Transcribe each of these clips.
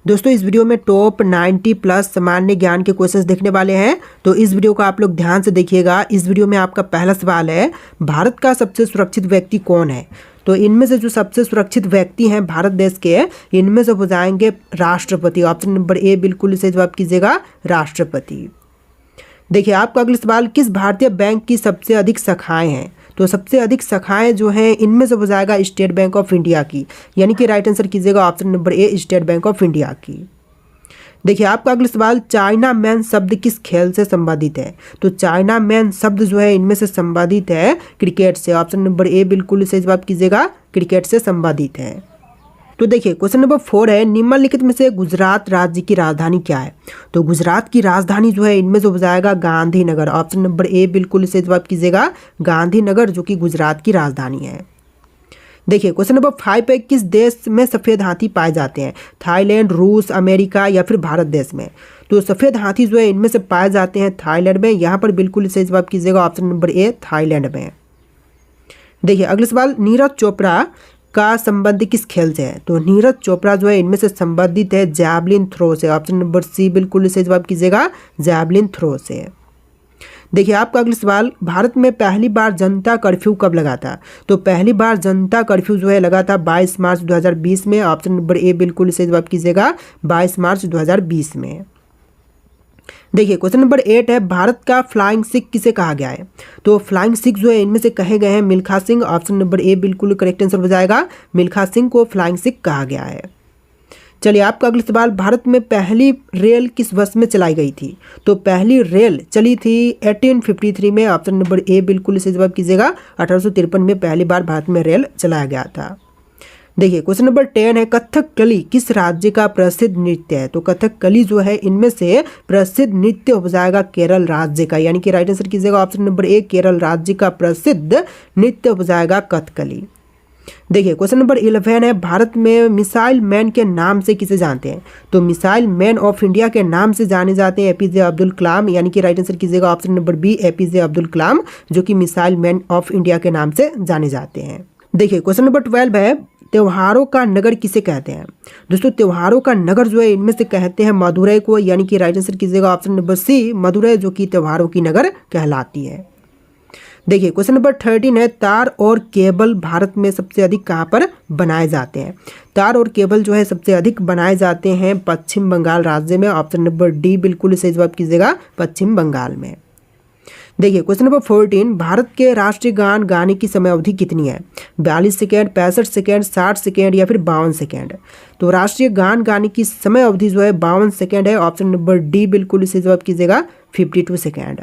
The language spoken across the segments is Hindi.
दोस्तों इस वीडियो में टॉप 90 प्लस सामान्य ज्ञान के क्वेश्चंस देखने वाले हैं। तो इस वीडियो को आप लोग ध्यान से देखिएगा। इस वीडियो में आपका पहला सवाल है, भारत का सबसे सुरक्षित व्यक्ति कौन है। तो इनमें से जो सबसे सुरक्षित व्यक्ति हैं भारत देश के, इनमें से हो जाएंगे राष्ट्रपति। ऑप्शन नंबर ए बिल्कुल सही जवाब कीजिएगा, राष्ट्रपति। देखिए आपका अगला सवाल, किस भारतीय बैंक की सबसे अधिक शाखाएं हैं। तो सबसे अधिक शाखाएं जो हैं इनमें से हो जाएगा स्टेट बैंक ऑफ इंडिया की, यानी कि राइट आंसर कीजिएगा option number A state bank of India की। देखिए आपका अगला सवाल, चाइना मैन शब्द किस खेल से संबंधित है। तो चाइना मैन शब्द जो है इनमें से संबंधित है क्रिकेट से। ऑप्शन नंबर ए बिल्कुल सही जवाब कीजिएगा, क्रिकेट से संबंधित है। तो देखिए क्वेश्चन नंबर 4 है, निम्नलिखित में से गुजरात राज्य की राजधानी क्या है। तो गुजरात की राजधानी जो है इनमें से हो जाएगा गांधीनगर। ऑप्शन नंबर ए बिल्कुल सही जवाब कीजिएगा, गांधीनगर जो कि गुजरात की राजधानी है। देखिए क्वेश्चन नंबर 5 है, किस देश में सफ़ेद हाथी पाए जाते हैं। थाईलैंड, रूस, अमेरिका या फिर भारत देश में। तो सफ़ेद हाथी जो है इनमें से पाए जाते हैं थाईलैंड में। यहाँ पर बिल्कुल सही जवाब कीजिएगा ऑप्शन नंबर ए थाईलैंड में। देखिए अगला सवाल, नीरज चोपड़ा का संबंध किस खेल से है। तो नीरज चोपड़ा जो है इनमें से संबंधित है जैवलिन थ्रो से। ऑप्शन नंबर सी बिल्कुल सही जवाब कीजिएगा, जैवलिन थ्रो से। देखिए आपका अगला सवाल, भारत में पहली बार जनता कर्फ्यू कब लगा था। तो पहली बार जनता कर्फ्यू जो है लगा था 22 मार्च 2020 में। ऑप्शन नंबर ए बिल्कुल सही जवाब कीजिएगा, 22 मार्च 2020 में। देखिए क्वेश्चन नंबर 8 है, भारत का फ्लाइंग सिख किसे कहा गया है। तो फ्लाइंग सिख जो है इनमें से कहे गए हैं Milkha Singh. Option number a बिल्कुल करेक्ट आंसर हो जाएगा, मिल्खा सिंह को फ्लाइंग सिख कहा गया है। चलिए आपका अगला सवाल, भारत में पहली रेल किस वर्ष में चलाई गई थी। तो पहली रेल चली थी 1853 में। ऑप्शन नंबर ए बिल्कुल सही जवाब कीजिएगा, 1853 में पहली बार भारत में रेल चलाया गया था। देखिए क्वेश्चन नंबर 10 है, कथकली किस राज्य का प्रसिद्ध नृत्य है। तो कथकली जो है इनमें से प्रसिद्ध नृत्य हो जाएगा केरल राज्य का, यानी कि राइट आंसर कीजिएगा ऑप्शन नंबर ए केरल राज्य का प्रसिद्ध नृत्य हो जाएगा कथकली। देखिए क्वेश्चन नंबर 11 है, भारत में मिसाइल मैन के नाम से किसे जानते हैं। तो मिसाइल मैन ऑफ इंडिया के नाम से जाने जाते हैं एपीजे अब्दुल कलाम, यानी कि राइट आंसर कीजिएगा option number B APJ Abdul Kalam, जो कि मिसाइल मैन ऑफ इंडिया के नाम से जाने जाते हैं। देखिए क्वेश्चन नंबर 12 है, त्योहारों का नगर किसे कहते हैं। दोस्तों त्योहारों का नगर जो है इनमें से कहते हैं मदुरई को, यानी कि राइट आंसर कीजिएगा ऑप्शन नंबर सी मदुरई, जो कि त्योहारों की नगर कहलाती है। देखिए क्वेश्चन नंबर 13 है, तार और केबल भारत में सबसे अधिक कहाँ पर बनाए जाते हैं। तार और केबल जो है सबसे अधिक बनाए जाते हैं पश्चिम बंगाल राज्य में। ऑप्शन नंबर डी बिल्कुल सही जवाब कीजिएगा, पश्चिम बंगाल में। देखिए क्वेश्चन नंबर 14, भारत के राष्ट्रीय गान गाने की समय अवधि कितनी है। 42 सेकेंड, 65 सेकेंड, 60 सेकेंड या फिर 52 सेकेंड। तो राष्ट्रीय गान गाने की समय अवधि जो है 52 सेकेंड है। ऑप्शन नंबर डी बिल्कुल सही जवाब कीजिएगा, 52 सेकेंड।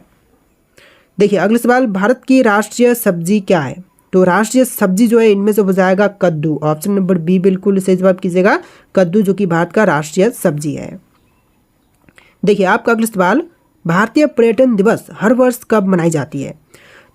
देखिए अगला सवाल, भारत की राष्ट्रीय सब्जी क्या है। तो राष्ट्रीय सब्जी जो है इनमें से हो जाएगा कद्दू। ऑप्शन नंबर बी बिल्कुल सही जवाब कीजिएगा, कद्दू, जो कि भारत का राष्ट्रीय सब्जी है। देखिए आपका अगला सवाल, भारतीय पर्यटन दिवस हर वर्ष कब मनाई जाती है।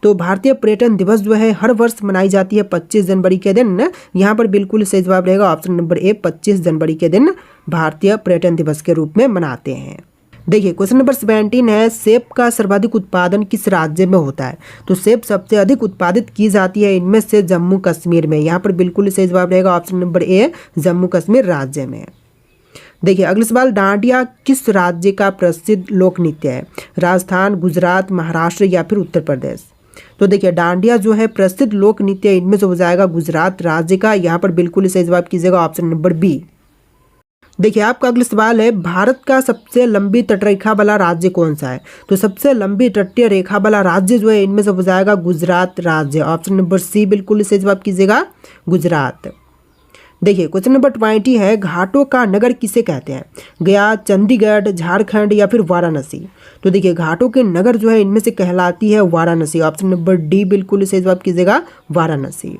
तो भारतीय पर्यटन दिवस जो है हर वर्ष मनाई जाती है 25 जनवरी के दिन। यहाँ पर बिल्कुल सही जवाब रहेगा ऑप्शन नंबर ए 25 जनवरी के दिन भारतीय पर्यटन दिवस के रूप में मनाते हैं। देखिए क्वेश्चन नंबर 17 है, सेब का सर्वाधिक उत्पादन किस राज्य में होता है। तो सेब सबसे अधिक उत्पादित की जाती है इनमें से जम्मू कश्मीर में। यहाँ पर बिल्कुल सही जवाब रहेगा ऑप्शन नंबर ए जम्मू कश्मीर राज्य में। देखिए अगला सवाल, डांडिया किस राज्य का प्रसिद्ध लोक नृत्य है। राजस्थान, गुजरात, महाराष्ट्र या फिर उत्तर प्रदेश। तो देखिए डांडिया जो है प्रसिद्ध लोक नृत्य इनमें से हो जाएगा गुजरात राज्य का। यहाँ पर बिल्कुल सही जवाब कीजिएगा ऑप्शन नंबर बी। देखिए आपका अगला सवाल है, भारत का सबसे लंबी तटरेखा वाला राज्य कौन सा है। तो सबसे लंबी तटीय रेखा वाला राज्य जो है इनमें से हो जाएगा गुजरात राज्य। ऑप्शन नंबर सी बिल्कुल सही जवाब कीजिएगा, गुजरात। देखिए क्वेश्चन नंबर 20 है, घाटों का नगर किसे कहते हैं। गया, चंडीगढ़, झारखंड या फिर वाराणसी। तो देखिए घाटों के नगर जो है इनमें से कहलाती है वाराणसी। ऑप्शन नंबर डी बिल्कुल सही जवाब कीजिएगा, वाराणसी।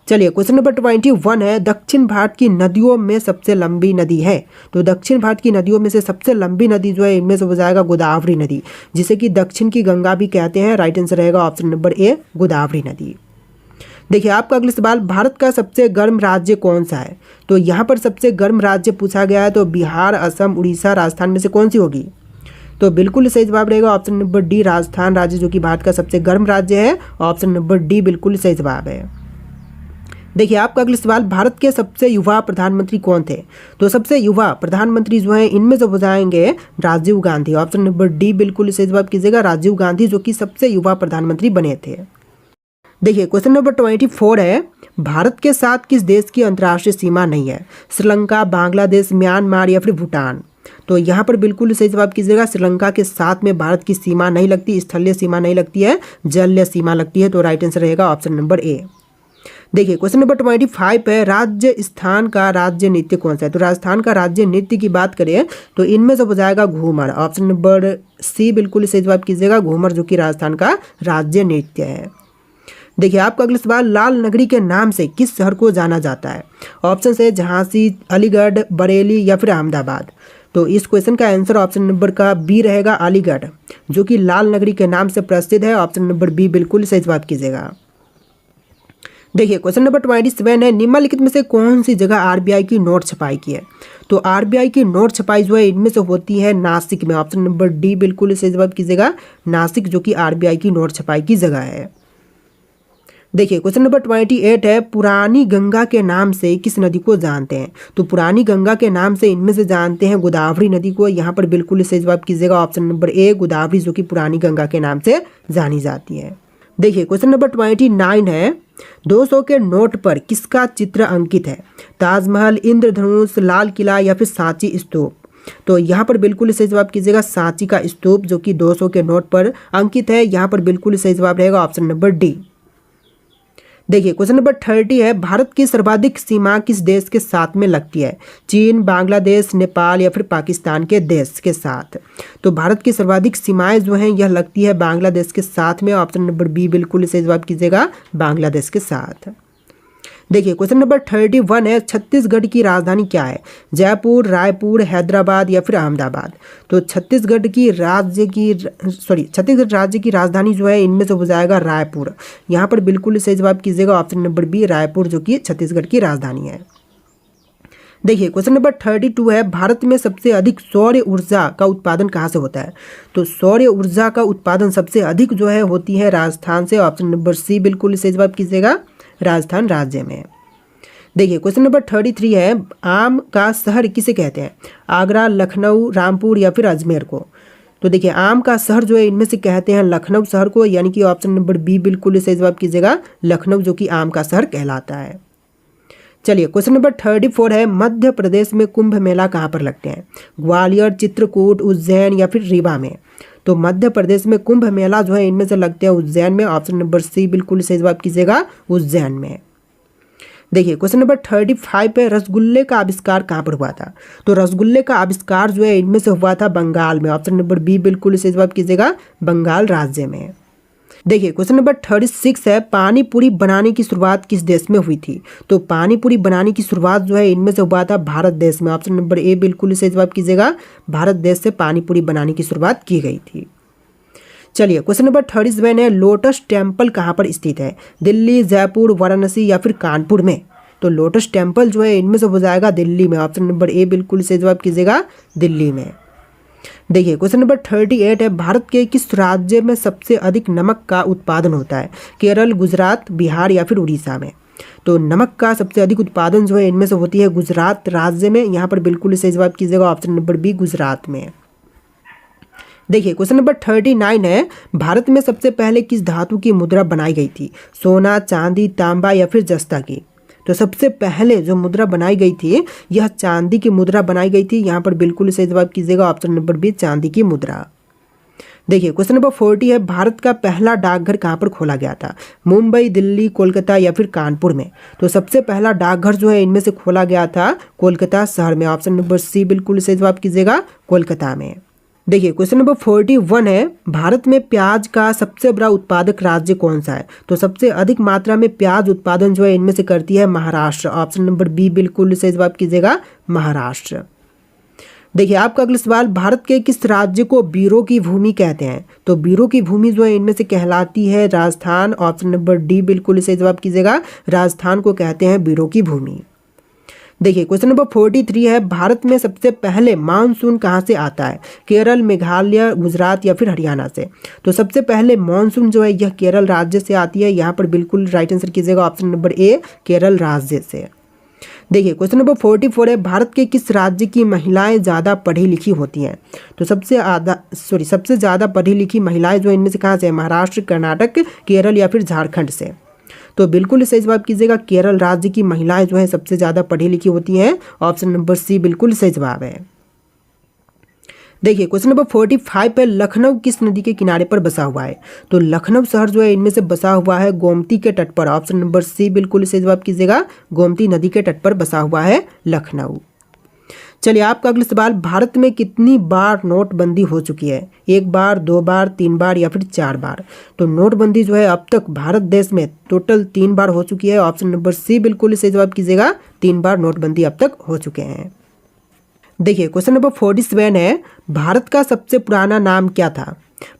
चलिए क्वेश्चन नंबर 21 है, दक्षिण भारत की नदियों में सबसे लंबी नदी है। तो दक्षिण भारत की नदियों में से सबसे लंबी नदी जो है इनमें से हो जाएगा गोदावरी नदी, जिसे कि दक्षिण की गंगा भी कहते हैं। राइट आंसर रहेगा ऑप्शन नंबर ए गोदावरी नदी। देखिए आपका अगला सवाल, भारत का सबसे गर्म राज्य कौन सा है। तो यहाँ पर सबसे गर्म राज्य पूछा गया है, तो बिहार, असम, उड़ीसा, राजस्थान में से कौन सी होगी। तो बिल्कुल सही जवाब रहेगा ऑप्शन नंबर डी राजस्थान राज्य, जो कि भारत का सबसे गर्म राज्य है। ऑप्शन नंबर डी बिल्कुल सही जवाब है। देखिए आपका अगला सवाल, भारत के सबसे युवा प्रधानमंत्री कौन थे? तो सबसे युवा प्रधानमंत्री जो है इनमें से हो जाएंगे Rajiv Gandhi. Option number d बिल्कुल सही जवाब कीजिएगा, राजीव गांधी जो कि सबसे युवा प्रधानमंत्री बने थे। देखिए क्वेश्चन नंबर 24 है, भारत के साथ किस देश की अंतर्राष्ट्रीय सीमा नहीं है? श्रीलंका, बांग्लादेश, म्यांमार या फिर भूटान? तो यहाँ पर बिल्कुल सही जवाब कीजिएगा, श्रीलंका के साथ में भारत की सीमा नहीं लगती, स्थलीय सीमा नहीं लगती है, जलीय सीमा लगती है। तो राइट आंसर रहेगा ऑप्शन नंबर ए। देखिए क्वेश्चन नंबर 25 है, राजस्थान का राज्य नृत्य कौन सा है? तो राजस्थान का राज्य नृत्य की बात करें तो इनमें से हो जाएगा घूमर। ऑप्शन नंबर सी बिल्कुल सही जवाब कीजिएगा, घूमर जो कि राजस्थान का राज्य नृत्य है। देखिए आपका अगला सवाल, लाल नगरी के नाम से किस शहर को जाना जाता है? ऑप्शन है झांसी, अलीगढ़, बरेली या फिर अहमदाबाद। तो इस क्वेश्चन का आंसर ऑप्शन नंबर का बी रहेगा, अलीगढ़, जो कि लाल नगरी के नाम से प्रसिद्ध है। ऑप्शन नंबर बी बिल्कुल सही जवाब कीजिएगा। देखिए क्वेश्चन नंबर 27 है, निम्नलिखित में से कौन सी जगह आरबीआई की नोट छपाई की है? तो आरबीआई की नोट छपाई जो है इनमें से होती है नासिक में। ऑप्शन नंबर डी बिल्कुल सही जवाब कीजिएगा, नासिक जो कि आरबीआई की नोट छपाई की जगह है। देखिए क्वेश्चन नंबर 28 है, पुरानी गंगा के नाम से किस नदी को जानते हैं? तो पुरानी गंगा के नाम से इनमें से जानते हैं गोदावरी नदी को। यहाँ पर बिल्कुल सही जवाब कीजिएगा, ऑप्शन नंबर ए गोदावरी जो कि पुरानी गंगा के नाम से जानी जाती है। देखिए क्वेश्चन नंबर 29 है, 200 के नोट पर किसका चित्र अंकित है? ताजमहल, इंद्रधनुष, लाल किला या फिर सांची स्तूप? तो यहाँ पर बिल्कुल सही जवाब कीजिएगा, सांची का स्तूप जो कि 200 के नोट पर अंकित है। यहाँ पर बिल्कुल सही जवाब रहेगा ऑप्शन नंबर डी। देखिए क्वेश्चन नंबर 30 है, भारत की सर्वाधिक सीमा किस देश के साथ में लगती है? चीन, बांग्लादेश, नेपाल या फिर पाकिस्तान के देश के साथ? तो भारत की सर्वाधिक सीमाएं जो हैं यह लगती है बांग्लादेश के साथ में। ऑप्शन नंबर बी बिल्कुल सही जवाब कीजिएगा, बांग्लादेश के साथ। देखिए क्वेश्चन नंबर 31 है, छत्तीसगढ़ की राजधानी क्या है? जयपुर, रायपुर, हैदराबाद या फिर अहमदाबाद? तो छत्तीसगढ़ राज्य की राजधानी जो है इनमें से हो जाएगा रायपुर। यहाँ पर बिल्कुल सही जवाब कीजिएगा, ऑप्शन नंबर बी रायपुर जो कि छत्तीसगढ़ की राजधानी है। देखिए क्वेश्चन नंबर 32 है, भारत में सबसे अधिक सौर ऊर्जा का उत्पादन कहाँ से होता है? तो सौर ऊर्जा का उत्पादन सबसे अधिक जो है होती है राजस्थान से। ऑप्शन नंबर सी बिल्कुल सही जवाब कीजिएगा, राजस्थान राज्य में। देखिए क्वेश्चन नंबर 33 है, आम का शहर किसे कहते हैं? आगरा, लखनऊ, रामपुर या फिर अजमेर को? तो देखिए आम का शहर जो है इनमें से कहते हैं लखनऊ शहर को, यानी कि ऑप्शन नंबर बी बिल्कुल सही जवाब कीजिएगा, लखनऊ जो कि आम का शहर कहलाता है। चलिए क्वेश्चन नंबर 34 है, मध्य प्रदेश में कुंभ मेला कहाँ पर लगते हैं? ग्वालियर, चित्रकूट, उज्जैन या फिर रीवा में? तो मध्य प्रदेश में कुंभ मेला जो है इनमें से लगते हैं उज्जैन में। ऑप्शन नंबर सी बिल्कुल सही जवाब कीजिएगा, उज्जैन में। देखिए क्वेश्चन नंबर 35 पे, रसगुल्ले का आविष्कार कहाँ पर हुआ था? तो रसगुल्ले का आविष्कार जो है इनमें से हुआ था बंगाल में। ऑप्शन नंबर बी बिल्कुल सही जवाब कीजिएगा, बंगाल राज्य में। देखिए क्वेश्चन नंबर 36 है, पानी पूरी बनाने की शुरुआत किस देश में हुई थी? तो पानी पूरी बनाने की शुरुआत जो है इनमें से हुआ था भारत देश में। ऑप्शन नंबर ए बिल्कुल सही जवाब कीजिएगा, भारत देश से पानी पूरी बनाने की शुरुआत की गई थी। चलिए क्वेश्चन नंबर 37 है, लोटस टेम्पल कहाँ पर स्थित है? दिल्ली, जयपुर, वाराणसी या फिर कानपुर में? तो लोटस टेम्पल जो है इनमें से हो जाएगा दिल्ली में। ऑप्शन नंबर ए बिल्कुल सही जवाब कीजिएगा, दिल्ली में। देखिए क्वेश्चन नंबर 38 है, भारत के किस राज्य में सबसे अधिक नमक का उत्पादन होता है? केरल, गुजरात, बिहार या फिर उड़ीसा में? तो नमक का सबसे अधिक उत्पादन जो है इनमें से होती है गुजरात राज्य में। यहाँ पर बिल्कुल सही जवाब कीजिएगा, ऑप्शन नंबर बी गुजरात में। देखिए क्वेश्चन नंबर 39 है, भारत में सबसे पहले किस धातु की मुद्रा बनाई गई थी? सोना, चांदी, तांबा या फिर जस्ता की? तो सबसे पहले जो मुद्रा बनाई गई थी यह चांदी की मुद्रा बनाई गई थी। यहाँ पर बिल्कुल सही जवाब कीजिएगा, ऑप्शन नंबर बी चांदी की मुद्रा। देखिए क्वेश्चन नंबर 40 है, भारत का पहला डाकघर कहाँ पर खोला गया था? मुंबई, दिल्ली, कोलकाता या फिर कानपुर में? तो सबसे पहला डाकघर जो है इनमें से खोला गया था कोलकाता शहर में। ऑप्शन नंबर सी बिल्कुल सही जवाब कीजिएगा, कोलकाता में। देखिए क्वेश्चन नंबर 41 है, भारत में प्याज का सबसे बड़ा उत्पादक राज्य कौन सा है? तो सबसे अधिक मात्रा में प्याज उत्पादन जो है इनमें से करती है महाराष्ट्र। ऑप्शन नंबर बी बिल्कुल सही जवाब कीजिएगा, महाराष्ट्र। देखिए आपका अगला सवाल, भारत के किस राज्य को वीरों की भूमि कहते हैं? तो वीरों की भूमि जो है इनमें से कहलाती है राजस्थान। ऑप्शन नंबर डी बिल्कुल सही जवाब कीजिएगा, राजस्थान को कहते हैं वीरों की भूमि। देखिए क्वेश्चन नंबर 43 है, भारत में सबसे पहले मानसून कहाँ से आता है? केरल, मेघालय, गुजरात या फिर हरियाणा से? तो सबसे पहले मानसून जो है यह केरल राज्य से आती है। यहाँ पर बिल्कुल राइट आंसर कीजिएगा ऑप्शन नंबर ए, केरल राज्य से। देखिए क्वेश्चन नंबर 44 है, भारत के किस राज्य की महिलाएं ज़्यादा पढ़ी लिखी होती हैं? तो सबसे ज़्यादा पढ़ी लिखी महिलाएं जो इनमें से कहाँ से? महाराष्ट्र, कर्नाटक, केरल या फिर झारखंड से? तो बिल्कुल सही जवाब कीजिएगा, केरल राज्य की महिलाएं जो है सबसे ज़्यादा पढ़ी लिखी होती हैं। ऑप्शन नंबर सी बिल्कुल सही जवाब है। देखिए क्वेश्चन नंबर 45 पे, लखनऊ किस नदी के किनारे पर बसा हुआ है? तो लखनऊ शहर जो है इनमें से बसा हुआ है गोमती के तट पर। ऑप्शन नंबर सी बिल्कुल सही जवाब कीजिएगा, गोमती नदी के तट पर बसा हुआ है लखनऊ। चलिए आपका अगला सवाल, भारत में कितनी बार नोटबंदी हो चुकी है? 1 बार, 2 बार, 3 बार या फिर 4 बार? तो नोटबंदी जो है अब तक भारत देश में टोटल 3 बार हो चुकी है। ऑप्शन नंबर सी बिल्कुल सही जवाब कीजिएगा, 3 बार नोटबंदी अब तक हो चुके हैं। देखिए क्वेश्चन नंबर 47 है, भारत का सबसे पुराना नाम क्या था?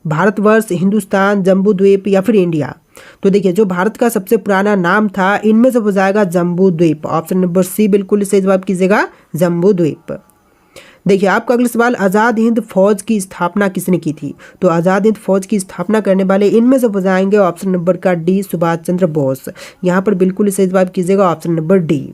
भारतवर्ष, हिंदुस्तान, जम्बू द्वीप या फिर इंडिया? तो देखिए जो भारत का सबसे पुराना नाम था इनमें से हो जाएगा जम्बू द्वीप। ऑप्शन नंबर सी बिल्कुल सही जवाब कीजिएगा, जम्बू द्वीप। देखिए आपका अगला सवाल, आज़ाद हिंद फौज की स्थापना किसने की थी? तो आज़ाद हिंद फौज की स्थापना करने वाले इनमें से हो जाएंगे ऑप्शन नंबर का डी, सुभाष चंद्र बोस। यहाँ पर बिल्कुल सही जवाब कीजिएगा, ऑप्शन नंबर डी।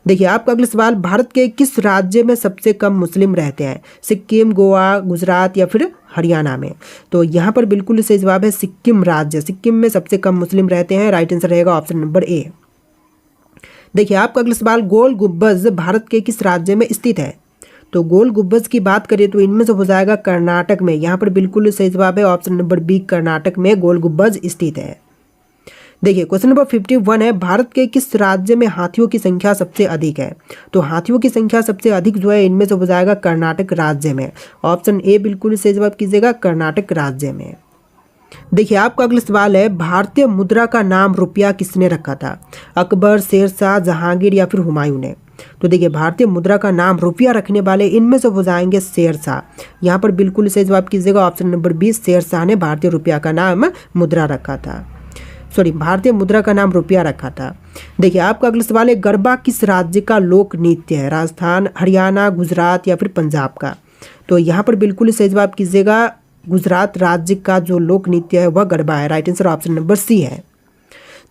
देखिए आपका अगला सवाल, भारत के किस राज्य में सबसे कम मुस्लिम रहते हैं? सिक्किम, गोवा, गुजरात या फिर हरियाणा में? तो यहाँ पर बिल्कुल सही जवाब है सिक्किम राज्य। सिक्किम में सबसे कम मुस्लिम रहते हैं। राइट आंसर रहेगा ऑप्शन नंबर ए। देखिए आपका अगला सवाल, गोल गुंबज भारत के किस राज्य में स्थित है? तो गोल गुंबज की बात करें तो इनमें से हो जाएगा कर्नाटक में। यहाँ पर बिल्कुल सही जवाब है ऑप्शन नंबर बी, कर्नाटक में गोल गुंबज स्थित है। देखिए क्वेश्चन नंबर 51 है, भारत के किस राज्य में हाथियों की संख्या सबसे अधिक है? तो हाथियों की संख्या सबसे अधिक जो है इनमें से हो जाएगा कर्नाटक राज्य में। ऑप्शन ए बिल्कुल सही जवाब कीजिएगा, कर्नाटक राज्य में। देखिए आपका अगला सवाल है, भारतीय मुद्रा का नाम रुपया किसने रखा था? अकबर, शेरशाह, जहांगीर या फिर हुमायूं ने? तो देखिए भारतीय मुद्रा का नाम रुपया रखने वाले इनमें से हो जाएंगे शेरशाह। यहाँ पर बिल्कुल सही जवाब कीजिएगा, ऑप्शन नंबर 20, शेरशाह ने भारतीय रुपया का नाम मुद्रा रखा था। भारतीय मुद्रा का नाम रुपया रखा था। देखिए आपका अगला सवाल है, गरबा किस राज्य का लोक नृत्य है? राजस्थान, हरियाणा, गुजरात या फिर पंजाब का? तो यहाँ पर बिल्कुल सही जवाब कीजिएगा, गुजरात राज्य का जो लोक नृत्य है वह गरबा है। Right answer option number c है।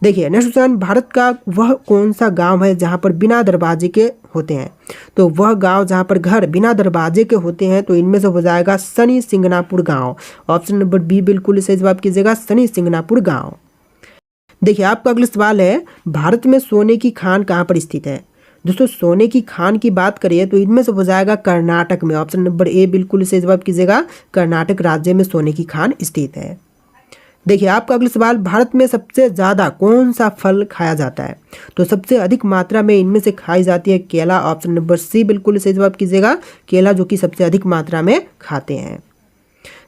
देखिए नेक्स्ट क्वेश्चन, भारत का वह कौन सा गांव है जहां पर बिना दरवाजे के होते हैं? तो वह गांव जहां पर घर बिना दरवाजे के होते हैं तो इनमें से हो जाएगा शनि सिंगनापुर गांव। ऑप्शन नंबर बी बिल्कुल सही जवाब कीजिएगा, शनि सिंगनापुर गांव। देखिए आपका अगला सवाल है, भारत में सोने की खान कहाँ पर स्थित है? दोस्तों सोने की खान की बात करें तो इनमें से हो जाएगा कर्नाटक में। ऑप्शन नंबर ए बिल्कुल सही जवाब कीजिएगा, कर्नाटक राज्य में सोने की खान स्थित है। देखिए आपका अगला सवाल, भारत में सबसे ज़्यादा कौन सा फल खाया जाता है? तो सबसे अधिक मात्रा में इनमें से खाई जाती है केला। ऑप्शन नंबर सी बिल्कुल सही जवाब कीजिएगा, केला जो कि सबसे अधिक मात्रा में खाते हैं।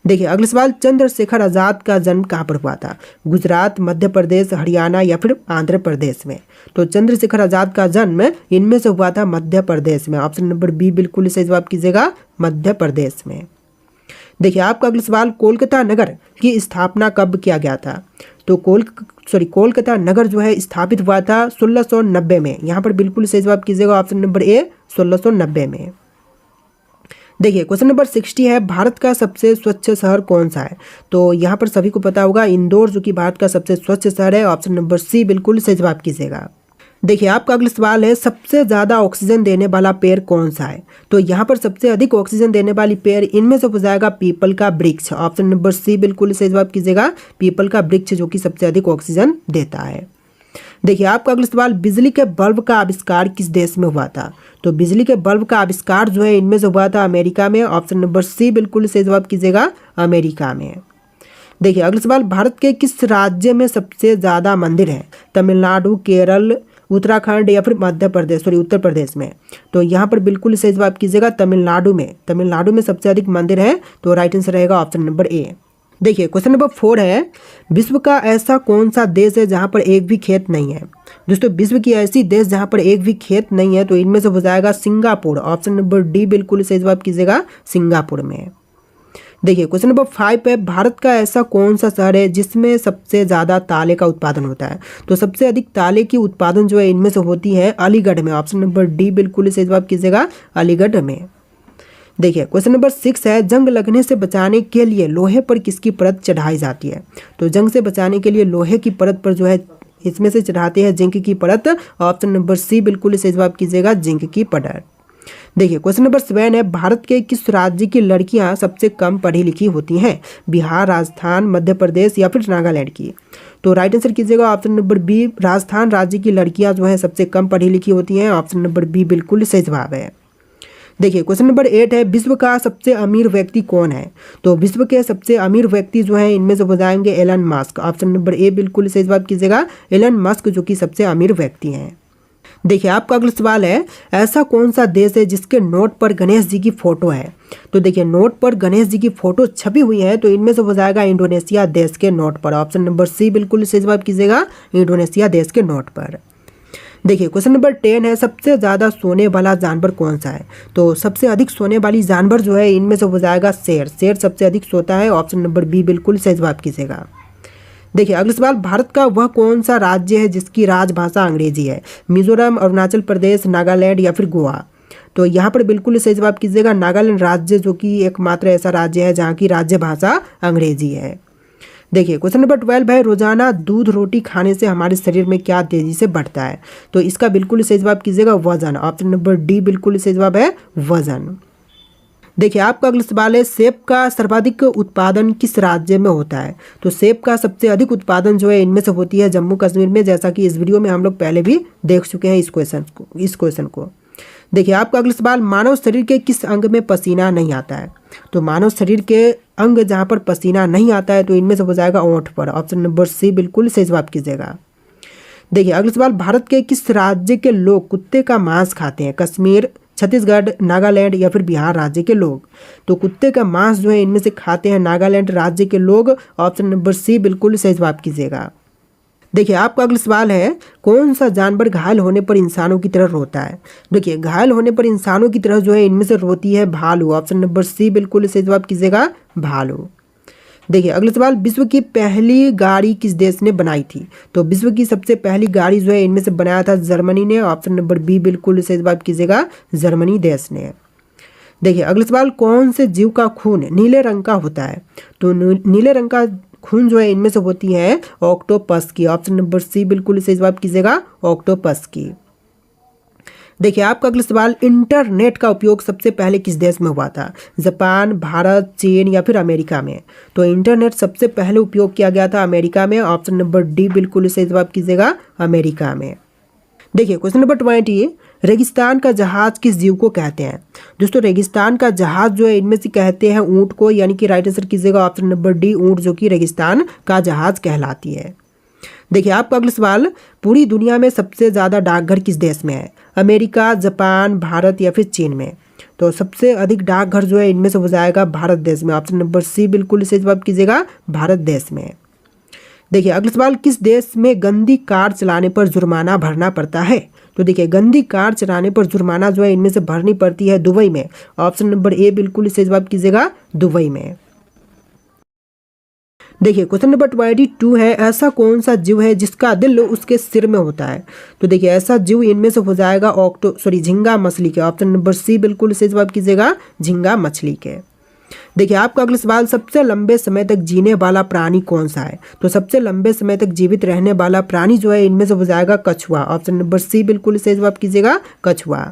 देखिए अगला सवाल, चंद्रशेखर आजाद का जन्म कहाँ पर हुआ था? गुजरात, मध्य प्रदेश, हरियाणा या फिर आंध्र प्रदेश में? तो चंद्रशेखर आजाद का जन्म इनमें से हुआ था मध्य प्रदेश में। ऑप्शन नंबर बी बिल्कुल सही जवाब कीजिएगा, मध्य प्रदेश में। देखिए आपका अगला सवाल, कोलकाता नगर की स्थापना कब किया गया था? तो कोलकाता नगर जो है स्थापित हुआ था 1690 में। यहाँ पर बिल्कुल सही जवाब कीजिएगा, ऑप्शन नंबर ए 1690 में। देखिए क्वेश्चन नंबर 60 है, भारत का सबसे स्वच्छ शहर कौन सा है? तो यहाँ पर सभी को पता होगा इंदौर जो कि भारत का सबसे स्वच्छ शहर है। ऑप्शन नंबर सी बिल्कुल सही जवाब कीजिएगा। देखिए आपका अगला सवाल है, सबसे ज़्यादा ऑक्सीजन देने वाला पेड़ कौन सा है? तो यहाँ पर सबसे अधिक ऑक्सीजन देने वाली पेड़ इनमें से हो जाएगा पीपल का वृक्ष। ऑप्शन नंबर सी बिल्कुल सही जवाब कीजिएगा, पीपल का वृक्ष जो कि सबसे अधिक ऑक्सीजन देता है। देखिए आपका अगला सवाल, बिजली के बल्ब का आविष्कार किस देश में हुआ था? तो बिजली के बल्ब का आविष्कार जो है इनमें से हुआ था अमेरिका में। ऑप्शन नंबर सी बिल्कुल सही जवाब कीजिएगा, अमेरिका में। देखिए अगला सवाल, भारत के किस राज्य में सबसे ज़्यादा मंदिर हैं? तमिलनाडु, केरल, उत्तराखंड या फिर मध्य प्रदेश उत्तर प्रदेश में? तो यहाँ पर बिल्कुल सही जवाब कीजिएगा, तमिलनाडु में। तमिलनाडु में सबसे अधिक मंदिर है। तो राइट आंसर रहेगा ऑप्शन नंबर ए। देखिए क्वेश्चन नंबर 4 है, विश्व का ऐसा कौन सा देश है जहाँ पर एक भी खेत नहीं है? दोस्तों विश्व की ऐसी देश जहाँ पर एक भी खेत नहीं है तो इनमें से हो जाएगा सिंगापुर। ऑप्शन नंबर डी बिल्कुल सही जवाब कीजिएगा, सिंगापुर में। देखिए क्वेश्चन नंबर 5 है, भारत का ऐसा कौन सा शहर है जिसमें सबसे ज़्यादा ताले का उत्पादन होता है। तो सबसे अधिक ताले की उत्पादन जो है इनमें से होती है अलीगढ़ में। ऑप्शन नंबर डी बिल्कुल सही जवाब कीजिएगा, अलीगढ़ में। देखिए क्वेश्चन नंबर 6 है, जंग लगने से बचाने के लिए लोहे पर किसकी परत चढ़ाई जाती है। तो जंग से बचाने के लिए लोहे की परत पर जो है इसमें से चढ़ाते हैं जिंक की परत। ऑप्शन नंबर सी बिल्कुल सही जवाब कीजिएगा, जिंक की परत। देखिए क्वेश्चन नंबर 7 है, भारत के किस राज्य की लड़कियां सबसे कम पढ़ी लिखी होती हैं। बिहार, राजस्थान, मध्य प्रदेश या फिर नागालैंड की। तो राइट आंसर कीजिएगा ऑप्शन नंबर बी, राजस्थान राज्य की लड़कियां जो है सबसे कम पढ़ी लिखी होती हैं। ऑप्शन नंबर बी बिल्कुल सही जवाब है। देखिए क्वेश्चन नंबर 8 है, विश्व का सबसे अमीर व्यक्ति कौन है। तो विश्व के सबसे अमीर व्यक्ति जो है इनमें से हो जाएंगे Elon Musk. Option number a बिल्कुल सही जवाब कीजिएगा, एलन मस्क जो कि सबसे अमीर व्यक्ति हैं। देखिए आपका अगला सवाल है, ऐसा कौन सा देश है जिसके नोट पर गणेश जी की फोटो है। तो देखिए नोट पर गणेश जी की फोटो छपी हुई है, तो इनमें से हो जाएगा इंडोनेशिया देश के नोट पर। ऑप्शन नंबर सी बिल्कुल सही जवाब कीजिएगा, इंडोनेशिया देश के नोट पर। देखिए क्वेश्चन नंबर 10 है, सबसे ज़्यादा सोने वाला जानवर कौन सा है। तो सबसे अधिक सोने वाली जानवर जो है इनमें से हो जाएगा शेर। शेर सबसे अधिक सोता है। ऑप्शन नंबर बी बिल्कुल सही जवाब कीजिएगा। देखिए अगला सवाल, भारत का वह कौन सा राज्य है जिसकी राजभाषा अंग्रेजी है। मिजोरम, अरुणाचल प्रदेश, नागालैंड या फिर गोवा। तो यहाँ पर बिल्कुल सही जवाब कीजिएगा, नागालैंड राज्य जो कि एकमात्र ऐसा राज्य है जहाँ की राज्य भाषा अंग्रेजी है। देखिए क्वेश्चन नंबर 12 है, रोजाना दूध रोटी खाने से हमारे शरीर में क्या तेजी से बढ़ता है। तो इसका बिल्कुल सही जवाब कीजिएगा, वजन। ऑप्शन नंबर डी बिल्कुल सही जवाब है, वजन। देखिए आपका अगला सवाल है, सेब का सर्वाधिक उत्पादन किस राज्य में होता है। तो सेब का सबसे अधिक उत्पादन जो है इनमें से होती है जम्मू कश्मीर में, जैसा कि इस वीडियो में हम लोग पहले भी देख चुके हैं इस क्वेश्चन को। देखिए आपका अगला सवाल, मानव शरीर के किस अंग में पसीना नहीं आता है। तो मानव शरीर के अंग जहाँ पर पसीना नहीं आता है तो इनमें से हो जाएगा ओंठ पर। ऑप्शन नंबर सी बिल्कुल सही जवाब कीजिएगा। देखिए अगला सवाल, भारत के किस राज्य के लोग कुत्ते का मांस खाते हैं। कश्मीर, छत्तीसगढ़, नागालैंड या फिर बिहार राज्य के लोग। तो कुत्ते का मांस जो है इनमें से खाते हैं नागालैंड राज्य के लोग। ऑप्शन नंबर सी बिल्कुल सही जवाब कीजिएगा। देखिए आपका अगला सवाल है, कौन सा जानवर घायल होने पर इंसानों की तरह रोता है। देखिए घायल होने पर इंसानों की तरह जो है इनमें से रोती है भालू। ऑप्शन नंबर सी बिल्कुल सही जवाब कीजिएगा, भालू। देखिए अगला सवाल, विश्व की पहली गाड़ी किस देश ने बनाई थी। तो विश्व की सबसे पहली गाड़ी जो है इनमें से बनाया था जर्मनी ने। ऑप्शन नंबर बी बिल्कुल सही जवाब कीजिएगा, जर्मनी देश ने। देखिए अगला सवाल, कौन से जीव का खून नीले रंग का होता है। तो नीले रंग का खून जो है इनमें से होती है ऑक्टोपस की। ऑप्शन नंबर सी बिल्कुल सही जवाब कीजिएगा, ऑक्टोपस की। देखिए आपका अगला सवाल, इंटरनेट का उपयोग सबसे पहले किस देश में हुआ था। जापान, भारत, चीन या फिर अमेरिका में। तो इंटरनेट सबसे पहले उपयोग किया गया था अमेरिका में। ऑप्शन नंबर डी बिल्कुल सही जवाब कीजिएगा, अमेरिका में। देखिए क्वेश्चन नंबर 20, रेगिस्तान का जहाज किस जीव को कहते हैं। दोस्तों रेगिस्तान का जहाज जो है इनमें से कहते हैं ऊंट को, यानी कि राइट आंसर कीजिएगा ऑप्शन नंबर डी, ऊंट जो कि रेगिस्तान का जहाज कहलाती है। देखिए आपका अगला सवाल, पूरी दुनिया में सबसे ज़्यादा डाकघर किस देश में है। अमेरिका, जापान, भारत या फिर चीन में। तो सबसे अधिक डाकघर जो है इनमें से हो जाएगा भारत देश में। ऑप्शन नंबर सी बिल्कुल सही जवाब कीजिएगा, भारत देश में। देखिए अगला सवाल, किस देश में गंदी कार चलाने पर जुर्माना भरना पड़ता है। तो देखिए गंदी कार चलाने पर जुर्माना जो है इनमें से भरनी पड़ती है दुबई में। ऑप्शन नंबर ए बिल्कुल सही जवाब कीजिएगा, दुबई में। देखिए क्वेश्चन नंबर 22 है, ऐसा कौन सा जीव है जिसका दिल उसके सिर में होता है। तो देखिए ऐसा जीव इनमें से हो जाएगा झींगा मछली के। ऑप्शन नंबर सी बिल्कुल सही जवाब कीजिएगा, झींगा मछली के। देखिए आपका अगला सवाल, सबसे लंबे समय तक जीने वाला प्राणी कौन सा है। तो सबसे लंबे समय तक जीवित रहने वाला प्राणी जो है इनमें से हो जाएगा कछुआ। ऑप्शन नंबर सी बिल्कुल सही जवाब कीजिएगा, कछुआ।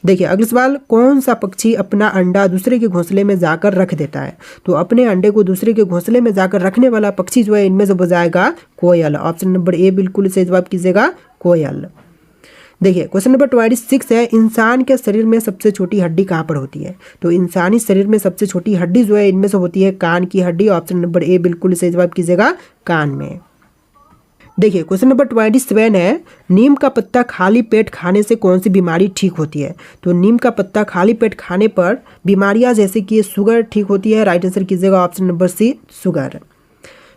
देखिए अगला सवाल, कौन सा पक्षी अपना अंडा दूसरे के घोंसले में जाकर रख देता है। तो अपने अंडे को दूसरे के घोंसले में जाकर रखने वाला पक्षी जो है इनमें से हो जाएगा कोयल। ऑप्शन नंबर ए बिल्कुल सही जवाब कीजिएगा, कोयल। देखिए क्वेश्चन नंबर 26 है, इंसान के शरीर में सबसे छोटी हड्डी कहाँ पर होती है। तो इंसानी शरीर में सबसे छोटी हड्डी जो है इनमें से होती है कान की हड्डी। ऑप्शन नंबर ए बिल्कुल सही जवाब कीजिएगा, कान में। देखिए क्वेश्चन नंबर 27 है, नीम का पत्ता खाली पेट खाने से कौन सी बीमारी ठीक होती है। तो नीम का पत्ता खाली पेट खाने पर बीमारियां जैसे कि शुगर ठीक होती है। राइट आंसर कीजिएगा ऑप्शन नंबर सी, शुगर।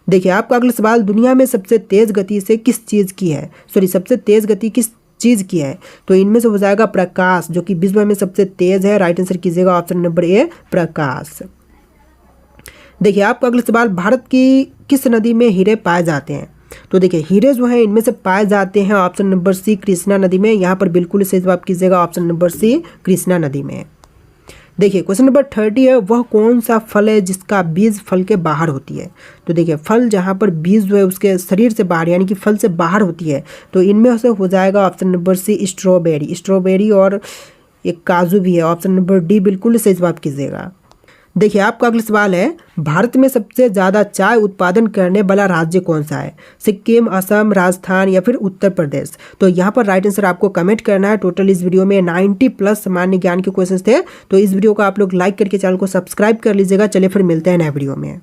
देखिए आपका अगला सवाल, दुनिया में सबसे तेज गति से किस चीज़ की है। सबसे तेज गति किस चीज़ की है। तो इनमें से हो जाएगा प्रकाश, जो कि विश्व में सबसे तेज है। राइट आंसर कीजिएगा ऑप्शन नंबर ए, प्रकाश। देखिए आपका अगला सवाल, भारत की किस नदी में हीरे पाए जाते हैं? तो देखिए हीरे जो हैं इनमें से पाए जाते हैं ऑप्शन नंबर सी कृष्णा नदी में। यहाँ पर बिल्कुल सही जवाब कीजिएगा, ऑप्शन नंबर सी कृष्णा नदी में। देखिए क्वेश्चन नंबर 30 है, वह कौन सा फल है जिसका बीज फल के बाहर होती है? तो देखिए फल जहाँ पर बीज जो है उसके शरीर से बाहर यानी कि फल से बाहर होती है, तो इनमें से हो जाएगा ऑप्शन नंबर सी स्ट्रॉबेरी और एक काजू भी है, ऑप्शन नंबर डी बिल्कुल सही जवाब कीजिएगा। देखिए आपका अगला सवाल है, भारत में सबसे ज़्यादा चाय उत्पादन करने वाला राज्य कौन सा है? सिक्किम, असम, राजस्थान या फिर उत्तर प्रदेश? तो यहाँ पर राइट आंसर आपको कमेंट करना है। टोटल इस वीडियो में 90 प्लस सामान्य ज्ञान के क्वेश्चंस थे, तो इस वीडियो को आप लोग लाइक करके चैनल को सब्सक्राइब कर लीजिएगा। चलिए फिर मिलते हैं नए वीडियो में।